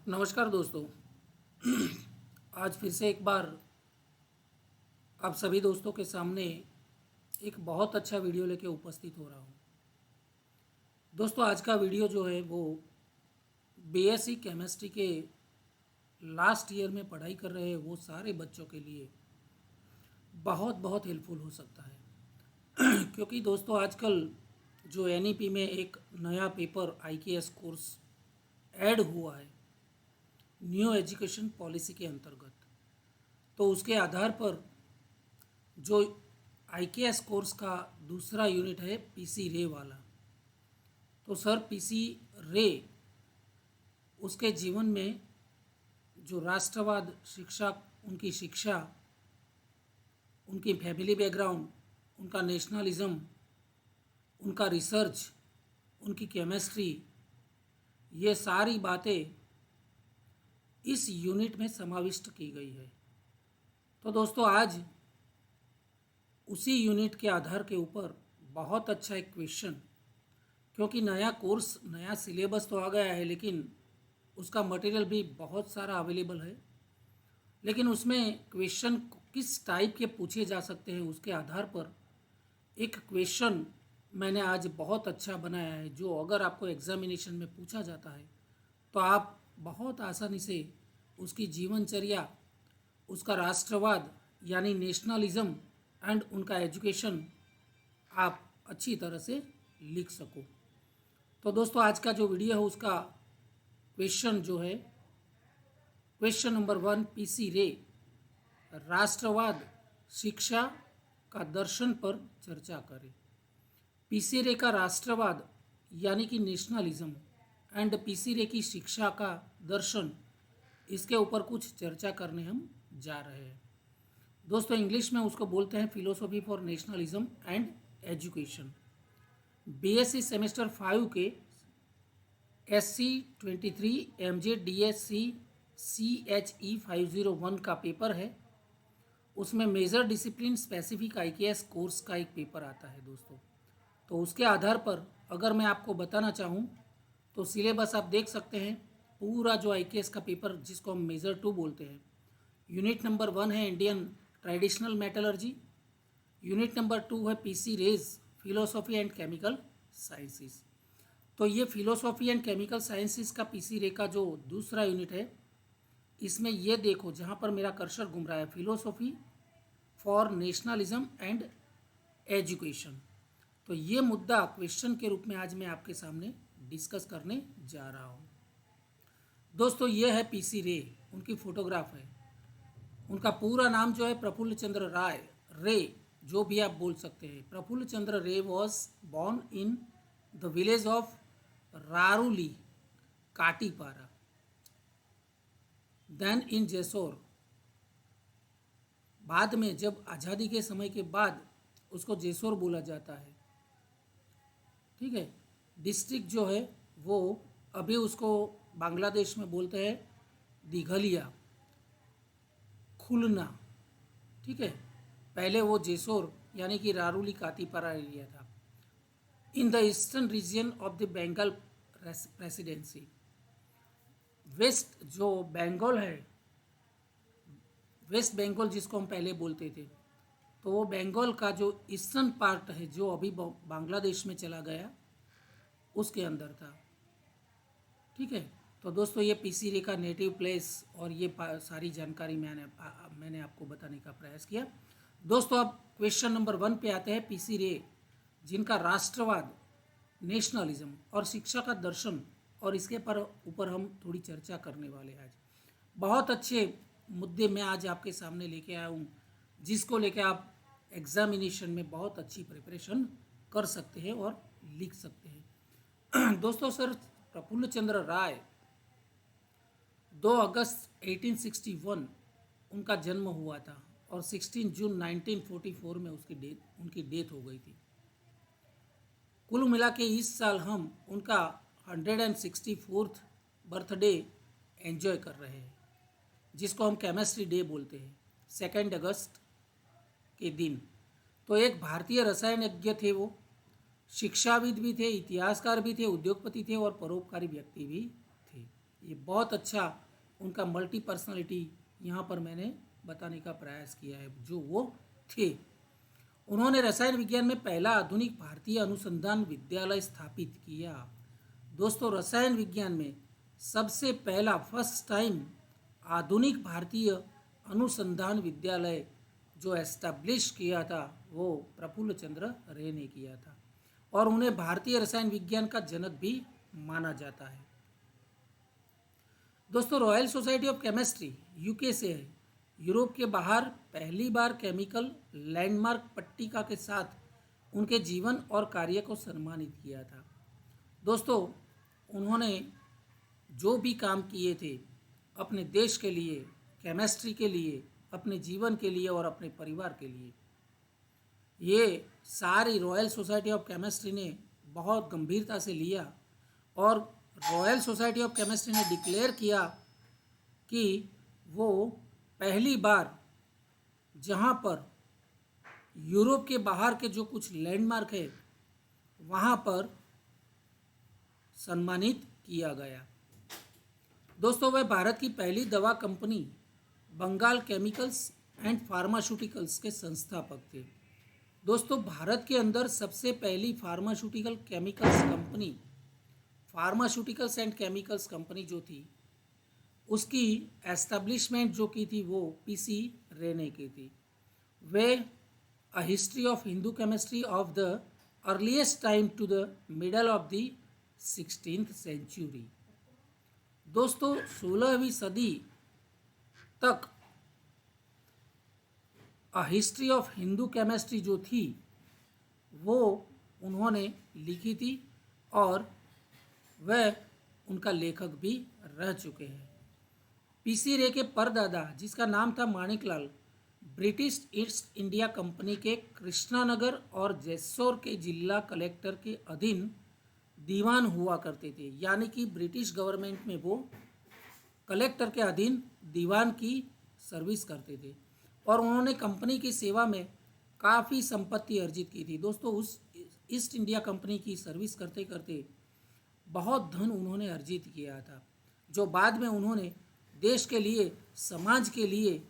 नमस्कार दोस्तों। आज फिर से एक बार आप सभी दोस्तों के सामने एक बहुत अच्छा वीडियो लेके उपस्थित हो रहा हूँ। दोस्तों आज का वीडियो जो है वो बीएससी केमिस्ट्री के लास्ट ईयर में पढ़ाई कर रहे हैं वो सारे बच्चों के लिए बहुत बहुत हेल्पफुल हो सकता है। क्योंकि दोस्तों आजकल जो एनईपी में एक नया पेपर आईकेएस कोर्स ऐड हुआ है न्यू एजुकेशन पॉलिसी के अंतर्गत, तो उसके आधार पर जो आईकेएस कोर्स का दूसरा यूनिट है पीसी रे वाला, तो सर पीसी रे उसके जीवन में जो राष्ट्रवाद शिक्षा, उनकी शिक्षा, उनकी फैमिली बैकग्राउंड, उनका नेशनलिज्म, उनका रिसर्च, उनकी केमिस्ट्री, ये सारी बातें इस यूनिट में समाविष्ट की गई है। तो दोस्तों आज उसी यूनिट के आधार के ऊपर बहुत अच्छा एक क्वेश्चन, क्योंकि नया कोर्स नया सिलेबस तो आ गया है लेकिन उसका मटेरियल भी बहुत सारा अवेलेबल है, लेकिन उसमें क्वेश्चन किस टाइप के पूछे जा सकते हैं उसके आधार पर एक क्वेश्चन मैंने आज बहुत अच्छा बनाया है, जो अगर आपको एग्जामिनेशन में पूछा जाता है तो आप बहुत आसानी से उसकी जीवनचर्या, उसका राष्ट्रवाद यानी नेशनलिज्म एंड उनका एजुकेशन आप अच्छी तरह से लिख सको। तो दोस्तों आज का जो वीडियो है उसका क्वेश्चन जो है क्वेश्चन नंबर 1, पीसी रे राष्ट्रवाद शिक्षा का दर्शन पर चर्चा करें। पीसी रे का राष्ट्रवाद यानी कि नेशनलिज्म एंड पीसी रे की शिक्षा का दर्शन, इसके ऊपर कुछ चर्चा करने हम जा रहे हैं। दोस्तों इंग्लिश में उसको बोलते हैं philosophy for nationalism and education. BSc semester 5 के SC23 MJ DSC CHE 501 का पेपर है, उसमें major discipline specific IKS course का एक पेपर आता है दोस्तों। तो उसके आधार पर अगर मैं आपको बताना चाहूँ तो सिलेबस आप देख सकते हैं। पूरा जो आईकेएस का पेपर जिसको हम मेजर 2 बोलते हैं, यूनिट नंबर 1 है Indian traditional metallurgy, unit number 2 है PC Ray's philosophy and chemical sciences. तो ये फिलोसॉफी एंड केमिकल साइंसेस का पीसी रे का जो दूसरा यूनिट है, इसमें ये देखो जहाँ पर मेरा कर्सर घूम रहा है, philosophy for nationalism and education. तो ये मुद्दा क्वेश्चन के रूप में आज मैं आपके सामने डिस्कस करने जा रहा हूँ। दोस्तों ये है पीसी रे, उनकी फोटोग्राफ है। उनका पूरा नाम जो है प्रफुल्ल चंद्र राय, रे जो भी आप बोल सकते हैं। Prafulla Chandra Ray was born in the village of Raruli, Katipara, then in Jessore. बाद में जब आज़ादी के समय के बाद उसको जेसोर बोला जाता है, ठीक है। डिस्ट्रिक्ट जो है वो अभी उसको बांग्लादेश में बोलते हैं दिघलिया, खुलना, ठीक है। पहले वो जेसोर यानी कि रारूली कातीपारा एरिया था। In the eastern region of the Bengal Presidency, west जो बंगाल है, वेस्ट बंगाल जिसको हम पहले बोलते थे, तो वो बंगाल का जो ईस्टर्न पार्ट है जो अभी बांग्लादेश में चला गया, उसके अंदर था, ठीक है। तो दोस्तों ये पीसी रे का नेटिव प्लेस और ये सारी जानकारी मैंने आपको बताने का प्रयास किया। दोस्तों अब क्वेश्चन नंबर 1 पे आते हैं। पीसी रे जिनका राष्ट्रवाद, नेशनलिज्म और शिक्षा का दर्शन, और इसके ऊपर हम थोड़ी चर्चा करने वाले हैं आज। बहुत अच्छे मुद्दे मैं आज आपके सामने लेके आया हूँ, जिसको लेके आप एग्जामिनेशन में बहुत अच्छी प्रिपरेशन कर सकते हैं और लिख सकते हैं। दोस्तों सर प्रफुल्ल चंद्र राय 2 अगस्त 1861 उनका जन्म हुआ था और 16 जून 1944 में उनकी डेथ हो गई थी। कुल मिला के इस साल हम उनका 164th बर्थडे एंजॉय कर रहे हैं, जिसको हम केमिस्ट्री डे बोलते हैं, 2 अगस्त के दिन। तो एक भारतीय रसायनज्ञ थे वो, शिक्षाविद भी थे, इतिहासकार भी थे, उद्योगपति थे और परोपकारी व्यक्ति भी थे। ये बहुत अच्छा उनका मल्टी पर्सनालिटी यहाँ पर मैंने बताने का प्रयास किया है जो वो थे। उन्होंने रसायन विज्ञान में पहला आधुनिक भारतीय अनुसंधान विद्यालय स्थापित किया। दोस्तों, रसायन विज्ञान में सबसे पहला फर्स्ट टाइम आधुनिक भारतीय अनुसंधान विद्यालय जो एस्टैब्लिश किया था वो प्रफुल्ल चंद्र रे ने किया था और उन्हें भारतीय रसायन विज्ञान का जनक भी माना जाता है। दोस्तों, royal society of chemistry UK से है। यूरोप के बाहर पहली बार केमिकल लैंडमार्क पट्टिका के साथ उनके जीवन और कार्य को सम्मानित किया था। दोस्तों, उन्होंने जो भी काम किए थे अपने देश के लिए, केमिस्ट्री के लिए, अपने जीवन के लिए और अपने परिवार के लिए, ये सारी रॉयल सोसाइटी ऑफ केमिस्ट्री ने बहुत गंभीरता से लिया और रॉयल सोसाइटी ऑफ केमिस्ट्री ने डिक्लेयर किया कि वो पहली बार जहाँ पर यूरोप के बाहर के जो कुछ लैंडमार्क है वहाँ पर सम्मानित किया गया। दोस्तों, वह भारत की पहली दवा company Bengal Chemicals and Pharmaceuticals के संस्थापक थे। दोस्तों, भारत के अंदर सबसे पहली फार्मास्यूटिकल्स एंड केमिकल्स कंपनी जो थी उसकी एस्टेब्लिशमेंट जो की थी वो पीसी रे ने की थी। वे a history of Hindu chemistry of the earliest time to the middle of the 16th century. दोस्तों, 16वीं सदी तक a history of Hindu chemistry जो थी वो उन्होंने लिखी थी और वह उनका लेखक भी रह चुके हैं। पीसी रे के परदादा जिसका नाम था Maniklal British east India company के कृष्णानगर और जैसोर के जिला कलेक्टर के अधीन दीवान हुआ करते थे, यानी कि ब्रिटिश गवर्नमेंट में वो कलेक्टर के अधीन दीवान की सर्विस करते थे और उन्होंने कंपनी की सेवा में काफ़ी संपत्ति अर्जित की थी। दोस्तों, उस ईस्ट इंडिया कंपनी की सर्विस करते करते बहुत धन उन्होंने अर्जित किया था जो बाद में उन्होंने देश के लिए, समाज के लिए,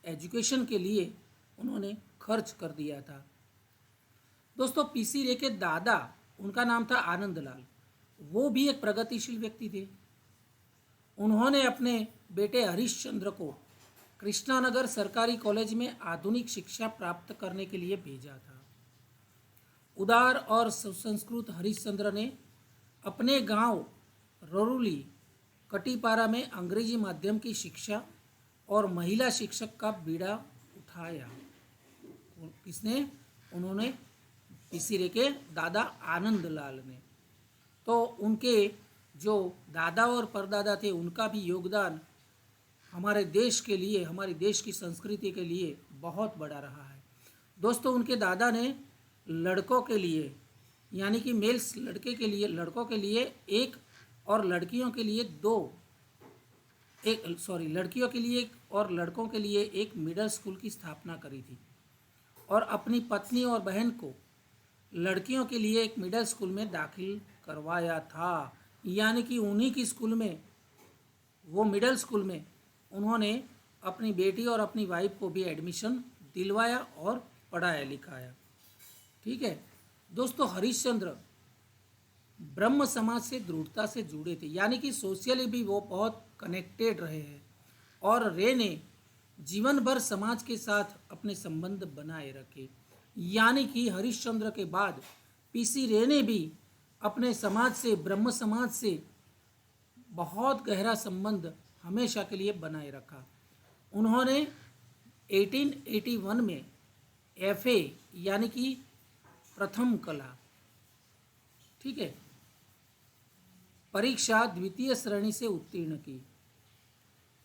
एजुकेशन के लिए उन्होंने खर्च कर दिया था। दोस्तों, पीसी रे के दादा, उनका नाम था आनंदलाल, वो भी एक प्रगतिशील व्यक्ति थे। उन्होंने अपने बेटे हरिश्चंद्र को कृष्णानगर सरकारी कॉलेज में आधुनिक शिक्षा प्राप्त करने के लिए भेजा था। उदार और सुसंस्कृत हरिश्चंद्र ने अपने गांव ररुली कटीपारा में अंग्रेजी माध्यम की शिक्षा और महिला शिक्षक का बीड़ा उठाया। किसने? उन्होंने, पीसी रे के दादा आनंदलाल ने। तो उनके जो दादा और परदादा थे उनका भी योगदान हमारे देश के लिए, हमारे देश की संस्कृति के लिए बहुत बड़ा रहा है। दोस्तों, उनके दादा ने लड़कों के लिए, यानी कि मेल्स लड़कों के लिए एक और लड़कियों के लिए लड़कियों के लिए एक और लड़कों के लिए एक मिडिल स्कूल की स्थापना करी थी और अपनी पत्नी और बहन को लड़कियों के लिए एक मिडिल स्कूल में दाखिल करवाया था, यानी कि उन्हीं की स्कूल में, वो मिडिल स्कूल में उन्होंने अपनी बेटी और अपनी वाइफ को भी एडमिशन दिलवाया और पढ़ाया लिखाया। ठीक है दोस्तों, हरिश्चंद्र ब्रह्म समाज से दृढ़ता से जुड़े थे, यानी कि सोशली भी वो बहुत कनेक्टेड रहे हैं और रे ने जीवन भर समाज के साथ अपने संबंध बनाए रखे, यानी कि हरिश्चंद्र के बाद पीसी रे ने भी अपने समाज से, ब्रह्म समाज से बहुत गहरा संबंध हमेशा के लिए बनाए रखा। उन्होंने 1881 में एफए यानी कि प्रथम कला, ठीक है, परीक्षा द्वितीय श्रेणी से उत्तीर्ण की।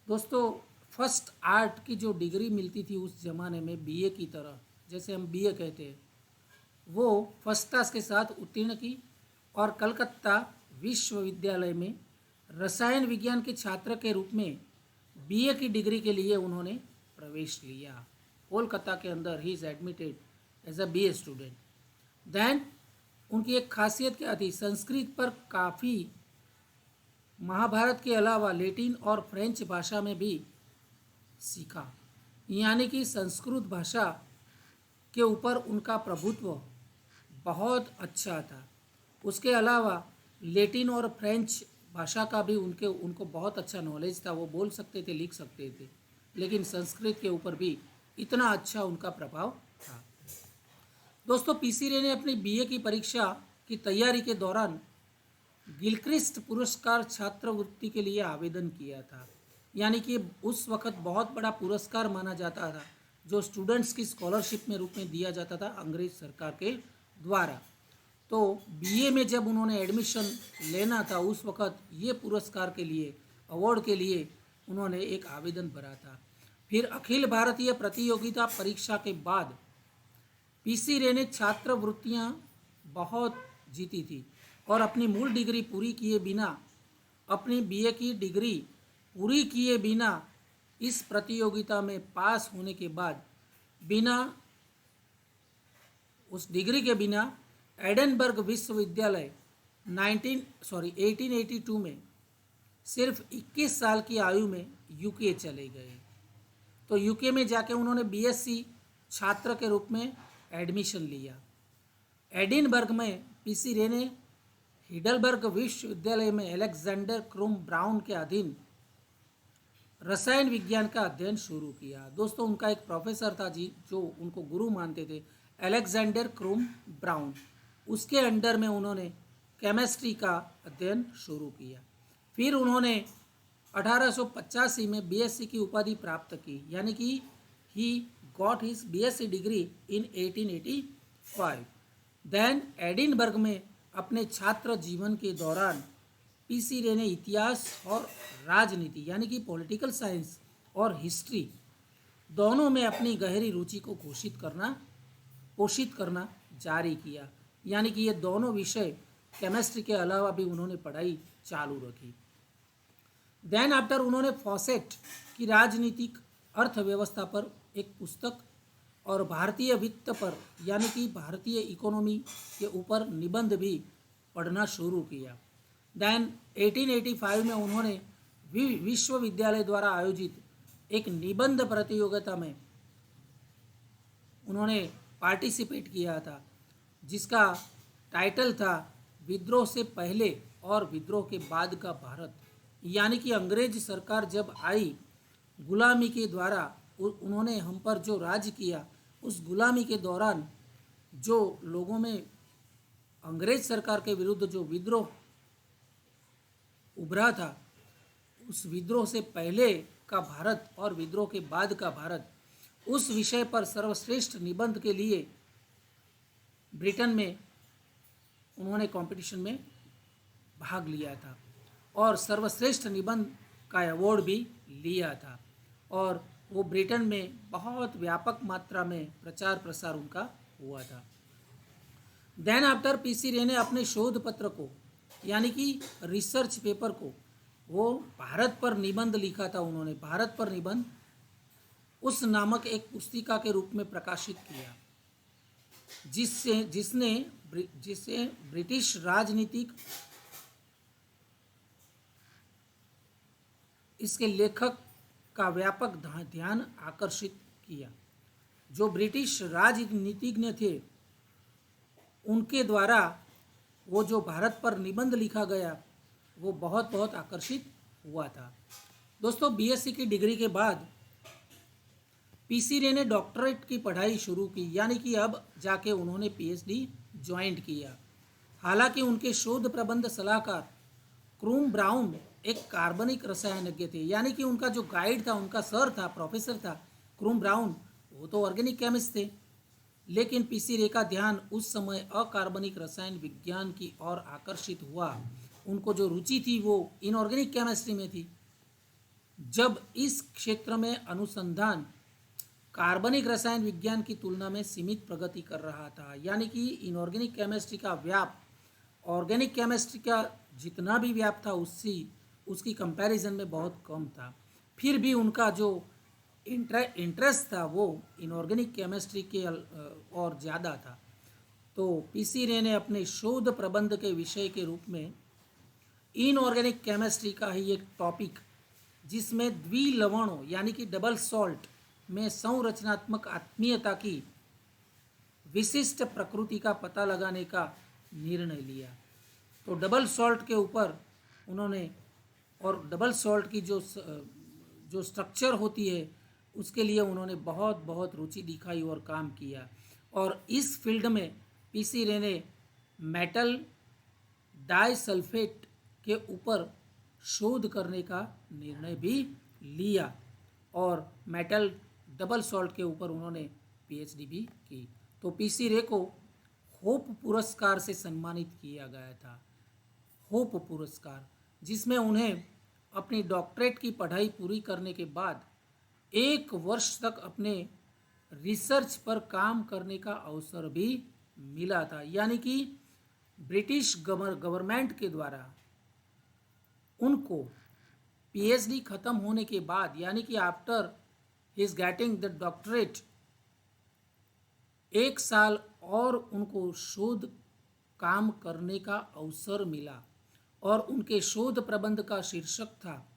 दोस्तों, फर्स्ट आर्ट की जो डिग्री मिलती थी उस जमाने में बीए की तरह, जैसे हम बीए कहते हैं, वो फर्स्ट क्लास के साथ उत्तीर्ण की और कलकत्ता विश्वविद्यालय में रसायन विज्ञान के छात्र के रूप में बीए की डिग्री के लिए उन्होंने प्रवेश लिया। कोलकाता के अंदर ही is admitted as a BA student. Then उनकी एक खासियत क्या थी, संस्कृत पर काफ़ी महाभारत के अलावा लैटिन और फ्रेंच भाषा में भी सीखा, यानी कि संस्कृत भाषा के ऊपर उनका प्रभुत्व बहुत अच्छा था। उसके अलावा लैटिन और फ्रेंच भाषा का भी उनको बहुत अच्छा नॉलेज था, वो बोल सकते थे, लिख सकते थे, लेकिन संस्कृत के ऊपर भी इतना अच्छा उनका प्रभाव था। दोस्तों, पीसी रे ने अपनी बीए की परीक्षा की तैयारी के दौरान गिलक्रिस्ट पुरस्कार छात्रवृत्ति के लिए आवेदन किया था, यानी कि उस वक्त बहुत बड़ा पुरस्कार माना जाता था जो स्टूडेंट्स की स्कॉलरशिप में रूप में दिया जाता था अंग्रेज सरकार के द्वारा। तो बीए में जब उन्होंने एडमिशन लेना था उस वक्त ये पुरस्कार के लिए, अवार्ड के लिए उन्होंने एक आवेदन भरा था। फिर अखिल भारतीय प्रतियोगिता परीक्षा के बाद पीसी रे ने छात्रवृत्तियां बहुत जीती थी और अपनी मूल डिग्री पूरी किए बिना, अपनी बीए की डिग्री पूरी किए बिना इस प्रतियोगिता में पास होने के बाद बिना उस डिग्री के बिना एडनबर्ग विश्वविद्यालय 1882 में सिर्फ 21 साल की आयु में यूके चले गए। तो यूके में जाके उन्होंने बीएससी छात्र के रूप में एडमिशन लिया। एडिनबर्ग में पीसी रे ने हिडलबर्ग विश्वविद्यालय में अलेक्जेंडर क्रुम ब्राउन के अधीन रसायन विज्ञान का अध्ययन शुरू किया। दोस्तों, उनका एक प्रोफेसर था जी जो उनको गुरु मानते थे, अलेक्जेंडर क्रुम ब्राउन, उसके अंडर में उन्होंने केमिस्ट्री का अध्ययन शुरू किया। फिर उन्होंने 1885 में बीएससी की उपाधि प्राप्त की, यानी कि he got his BSc degree in 1885। Then Edinburgh में अपने छात्र जीवन के दौरान पीसी रे ने इतिहास और राजनीति यानी कि पॉलिटिकल साइंस और हिस्ट्री दोनों में अपनी गहरी रुचि को पोषित करना जारी किया, यानी कि ये दोनों विषय केमिस्ट्री के अलावा भी उन्होंने पढ़ाई चालू रखी। देन आफ्टर उन्होंने फॉसेट की राजनीतिक अर्थव्यवस्था पर एक पुस्तक और भारतीय वित्त पर यानी कि भारतीय इकोनॉमी के ऊपर निबंध भी पढ़ना शुरू किया। देन 1885 में उन्होंने विश्वविद्यालय द्वारा आयोजित एक निबंध प्रतियोगिता में उन्होंने पार्टिसिपेट किया था, जिसका टाइटल था विद्रोह से पहले और विद्रोह के बाद का भारत, यानी कि अंग्रेज सरकार जब आई गुलामी के द्वारा उन्होंने हम पर जो राज किया, उस गुलामी के दौरान जो लोगों में अंग्रेज सरकार के विरुद्ध जो विद्रोह उभरा था, उस विद्रोह से पहले का भारत और विद्रोह के बाद का भारत, उस विषय पर सर्वश्रेष्ठ निबंध के लिए ब्रिटेन में उन्होंने कंपटीशन में भाग लिया था और सर्वश्रेष्ठ निबंध का अवार्ड भी लिया था और वो ब्रिटेन में बहुत व्यापक मात्रा में प्रचार प्रसार उनका हुआ था। देन आफ्टर पीसी रे ने अपने शोध पत्र को यानी कि रिसर्च पेपर को वो भारत पर निबंध लिखा था, उन्होंने भारत पर निबंध उस नामक एक पुस्तिका के रूप में प्रकाशित किया, जिसे ब्रिटिश राजनीतिक इसके लेखक का व्यापक ध्यान आकर्षित किया। जो ब्रिटिश राजनीतिज्ञ थे उनके द्वारा वो जो भारत पर निबंध लिखा गया वो बहुत बहुत आकर्षित हुआ था। दोस्तों, बीएससी की डिग्री के बाद पीसी रे ने डॉक्टरेट की पढ़ाई शुरू की, यानी कि अब जाके उन्होंने पीएचडी ज्वाइन किया। हालांकि उनके शोध प्रबंध सलाहकार क्रूम ब्राउन एक कार्बनिक रसायनज्ञ थे, यानी कि उनका जो गाइड था, उनका सर था, प्रोफेसर था क्रूम ब्राउन, वो तो ऑर्गेनिक केमिस्ट थे। लेकिन पीसी रे का ध्यान उस समय अकार्बनिक रसायन विज्ञान की ओर आकर्षित हुआ। उनको जो रुचि थी वो इनऑर्गेनिक केमिस्ट्री में थी। जब इस क्षेत्र में अनुसंधान कार्बनिक रसायन विज्ञान की तुलना में सीमित प्रगति कर रहा था, यानी कि इनऑर्गेनिक केमिस्ट्री का व्याप ऑर्गेनिक केमिस्ट्री का जितना भी व्याप था उसकी कंपैरिजन में बहुत कम था। फिर भी उनका जो इंटरेस्ट था वो इनऑर्गेनिक केमिस्ट्री के और ज़्यादा था। तो पीसी रे ने अपने शोध प्रबंध के विषय के रूप में इनऑर्गेनिक केमिस्ट्री का ही एक टॉपिक, जिसमें द्विलवणों यानी कि डबल सॉल्ट में संरचनात्मक आत्मीयता की विशिष्ट प्रकृति का पता लगाने का निर्णय लिया। तो डबल सॉल्ट के ऊपर उन्होंने, और डबल सॉल्ट की जो स्ट्रक्चर होती है उसके लिए उन्होंने बहुत बहुत रुचि दिखाई और काम किया। और इस फील्ड में पीसी रे ने मेटल डाइसल्फेट के ऊपर शोध करने का निर्णय भी लिया और मेटल डबल सॉल्ट के ऊपर उन्होंने पीएचडी भी की। तो पीसी रे को होप पुरस्कार से सम्मानित किया गया था, होप पुरस्कार, जिसमें उन्हें अपनी डॉक्टरेट की पढ़ाई पूरी करने के बाद 1 वर्ष तक अपने रिसर्च पर काम करने का अवसर भी मिला था। यानी कि ब्रिटिश गवर्नमेंट के द्वारा उनको पीएचडी खत्म होने के बाद, यानी कि after his getting the doctorate, 1 साल और उनको शोध काम करने का अवसर मिला। और उनके शोध प्रबंध का शीर्षक था,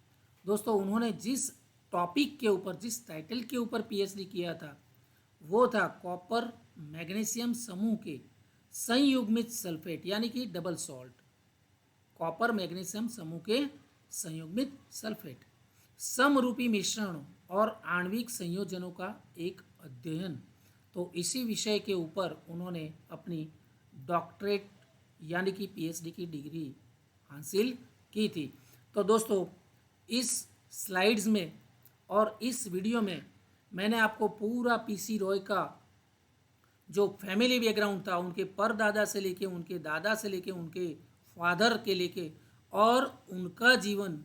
दोस्तों उन्होंने जिस टॉपिक के ऊपर, जिस टाइटल के ऊपर पीएचडी किया था वो था कॉपर मैग्नीशियम समूह के संयुग्मित सल्फेट, यानी कि डबल सॉल्ट, कॉपर मैग्नीशियम समूह के संयुग्मित सल्फेट, समरूपी मिश्रण और आणविक संयोजनों का एक अध्ययन। तो इसी विषय के ऊपर उन्होंने अपनी डॉक्टरेट यानी कि पीएचडी की डिग्री हासिल की थी। तो दोस्तों इस स्लाइड्स में और इस वीडियो में मैंने आपको पूरा पीसी रॉय का जो फैमिली बैकग्राउंड था, उनके परदादा से लेके, उनके दादा से लेके, उनके फादर के लेके और उनका जीवन,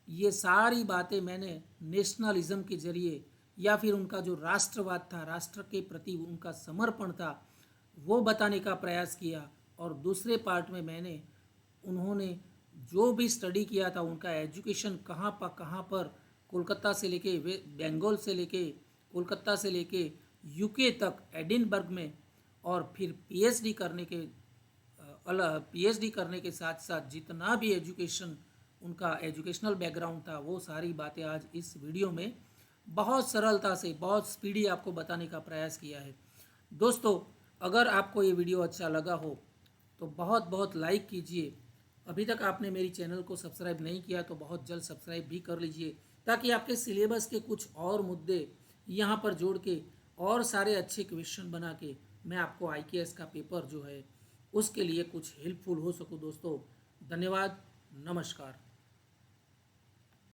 ये सारी बातें मैंने नेशनलिज्म के जरिए या फिर उनका जो राष्ट्रवाद था, राष्ट्र के प्रति उनका समर्पण था, वो बताने का प्रयास किया। और दूसरे पार्ट में मैंने उन्होंने जो भी स्टडी किया था, उनका एजुकेशन कहाँ पर कोलकाता से लेके, बंगाल से लेके, कोलकाता से लेके यूके तक, एडिनबर्ग में, और फिर पीएचडी करने के साथ साथ जितना भी एजुकेशन, उनका एजुकेशनल बैकग्राउंड था, वो सारी बातें आज इस वीडियो में बहुत सरलता से, बहुत स्पीडी आपको बताने का प्रयास किया है। दोस्तों अगर आपको ये वीडियो अच्छा लगा हो तो बहुत बहुत लाइक कीजिए। अभी तक आपने मेरी चैनल को सब्सक्राइब नहीं किया तो बहुत जल्द सब्सक्राइब भी कर लीजिए, ताकि आपके सिलेबस के कुछ और मुद्दे यहाँ पर जोड़ के और सारे अच्छे क्वेश्चन बना के मैं आपको आईकेएस का पेपर जो है उसके लिए कुछ हेल्पफुल हो सकूँ। दोस्तों धन्यवाद, नमस्कार।